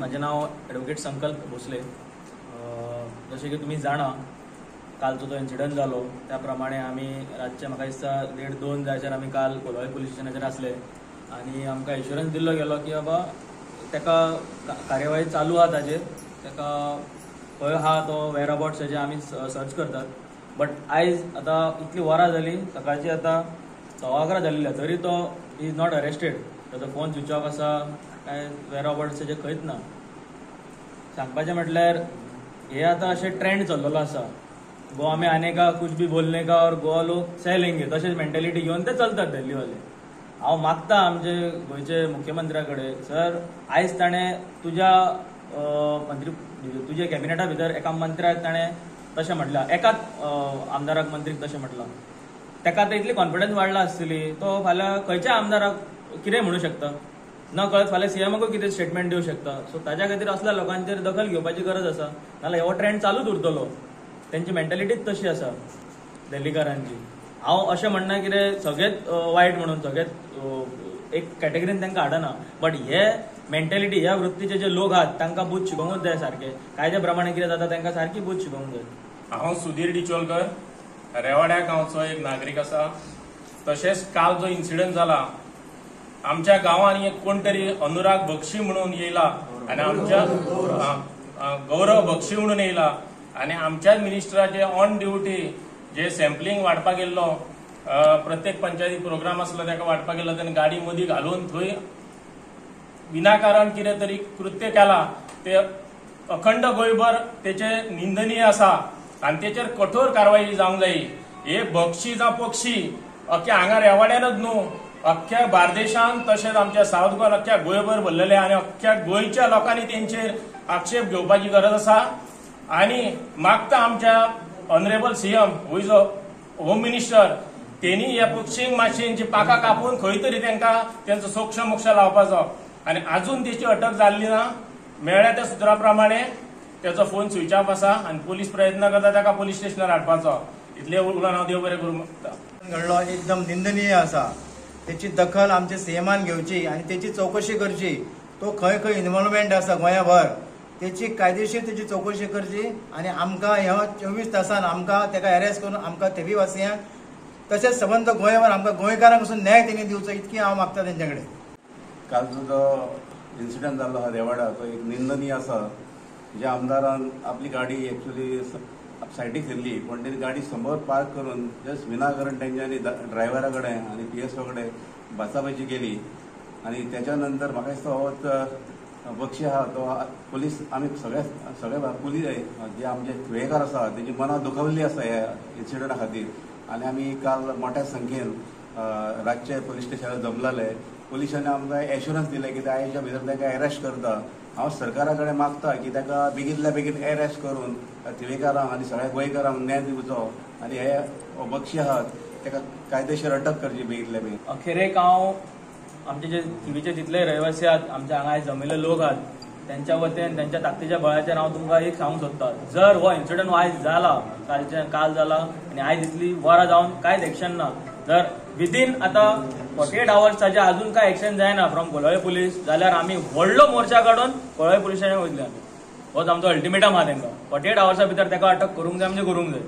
माझे नाव ॲडव्होकेट संकल्प भोसले। जसे की तुम्ही जाणा कालचो तो इन्सिडंट जालो त्याप्रमाणे आम्ही रातचे म्हाका दिसता 1:30-2 जायसर आम्ही काल कोलवाळे पुलीस स्टेशनाचेर आसले आणि आमकां इन्शुरन्स दिल्लो गेलो की बाबा तेका कार्यवाही चालू आहा ताजेर, तेका खंय आहा तो वेअरअबाउट्स हेजे आमी सर्च करतात। बट आयज आतां इतली वरां जाली, सकाळची आतां 11:15 जाल्ली तरी तो इज नॉट अरेस्टेड। ताजो फोन स्विच ऑफ आसा, काय वेअरअबाउट्स हेजे खंयच ना। सांगपाचें म्हटल्यार हे आतां अशें ट्रेंड चल्लेलो आसा, गोवा में आने का कुछ भी बोलने का और गोवा लोग सह लेंगे तशेंच मेंटॅलिटी घेवन ते चलतात दिल्लीवाले। हांव मागता आमचे गोंयचे मुख्यमंत्र्या कडेन, सर आयज ताणें तुज्या कॅबिनेटा भितर एका मंत्र्याक ताणें तशें म्हटलां, एकाच आमदाराक मंत्रीक तशें म्हटलां, तेका आतां इतली कॉन्फिडन्स वाडला आसतली, तो फाल्यां खंयच्या आमदाराक कितेंय म्हणू शकता, न कळत फाल्यां सीएमाकूय कितें स्टेटमेंट दिवंक शकता। सो ताज्या खातीर असल्या लोकांचेर दखल घेवपाची गरज आसा, नाजाल्यार हो ट्रेंड चालूच उरतलो। तेंची मेंटॅलिटीच तशी आसा दिल्लीकारांची। हांव अशें म्हणना कितें सगळेच वायट म्हणून, सगळेच एक कॅटेगरीन तांकां हाडना, बट हे मेंटॅलिटी ह्या वृत्तीचे जे लोक आहात तांकां बूथ शिकोवंकूच जाय सारके, कायद्या प्रमाणे कितें जाता तांकां सारकी बूथ शिकोवंक जाय। हांव सुधीर डिचोलकर, रेवाड्या गांवचो एक नागरीक आसा। तशेंच काल जो इन्सिडंट जाला, आमच्या गांवांत एक कोण तरी अनुराग बक्षी म्हणून येयला आनी आमच्या गौरव बक्षी म्हणून येयला आनी आमच्याच मिनिस्टराचे ऑन ड्युटी जे सॅम्पलिंग वाडपाक गेल्लो, प्रत्येक पंचायती प्रोग्राम आसलो ताका वाडपाक गेल्लो, तेणें गाडी मदीं घालून थंय विनाकारण कितें तरी कृत्य केला, ते अखंड गोंयभर तेचे निंदनीय आसा आनी तेचेर कठोर कारवाई जावंक जायी। हे बक्षी जावं पक्षी अख्ख्या हांगा रेवाड्यानच न्हू, अख्ख्या बार्देशांत तशेंच आमच्या सावथ गोंयान अख्ख्या गोंयभर भरलेले आनी अख्ख्या गोंयच्या लोकांनी तेंचेर आक्षेप घेवपाची गरज आसा। आनी मागता आमच्या honourable CM who is a home minister, तेणी ह्या पक्षींक मातशी तेंची पाखां कापून खंय तरी तांकां तेंचो सोक्ष मोक्ष लावपाचो। आनी आजून तेची अटक जाल्ली ना। मेळ्ळ्या त्या सुत्रा प्रमाणे तेचो फोन स्विच ऑफ आसा आनी पुलीस प्रयत्न करता ताका पुलीस स्टेशनार हाडपाचो। इतले उलोवन हांव देव बरें करूं मागता। घडलो एकदम निंदनीय आसा, तेची दखल आमच्या सीएमान घेवची आनी तेची चौकशी करची। तो खंय खंय इन्वॉल्वमेंट आसा गोंयाभर तेची कायदेशीर तेची चौकशी करची आनी आमकां ह्या 24 तासान आमकां तेका अरेस्ट करून आमकां थेवी वासियांक तशेंच सबंद गोंयभर आमकां गोंयकारांक पसून न्याय तेणी दिवचो, इतकी हांव मागता तेंच्या कडेन। कालचो जो इन्सिडंट जाल्लो हा रेवाडा, तो एक निंदनीय आसा। ज्या आमदारान आपली गाडी एक्चुअली सायडीक व्हेल्ली, पण तेणी गाडी समोर पार्क करून जस्ट विनाकारण तेंच्यांनी ड्रायव्हरा कडेन आनी PSO कडेन भासाभाशी केली। आनी त्याच्या नंतर म्हाका दिसता हो बक्षी आहा तो पुलीस आमी सगळे पुलीस जे आमचे वेळेकार आसा तेची मनां दुखवल्ली आसा ह्या इन्सिडंटा खातीर। आनी आमी काल मोठ्या संख्येन रातचे पुलीस स्टेशनार जमलेले। पुलिसांनी आमकां एश्युरन्स दिले की आयच्या भितर ताका अरेस्ट करता। हांव सरकारा कडेन मागता की ताका बेगिनल्या बेगीन अरेस्ट करून थिवेकारांक आनी सगळ्या गोंयकारांक न्याय दिवचो आनी हे बक्षी आहात ताका कायदेशीर अटक करची बेगिनल्या बेगीन। अखेरेक हांव आमचे जे थिवीचे जितले रहिवासी आहात, आमच्या हांगा जमिल्ले लोक आहात, त्यांच्या वतीन त्यांच्या ताकदीच्या बळाचेर हांव तुमकां एक सांगूंक सोदता, जर हो इन्सिडंट आयज जाला, काल जाला आनी आयज इतली वरां जावन कांयच एक्शन ना, जर विदीन आतां 48 आवर्स ताच्या अजून काय एक्शन जायना फ्रॉम कोलवाळे पुलीस, जाल्यार आमी व्हडलो मोर्चा काडून कोलवाळे पुलीस स्टेशनार वयतले आमी। होच आमचो अल्टिमेटम आहा तांकां, 48 आवर्सा भितर ताका अटक करूंक जाय म्हणजे करूंक जाय।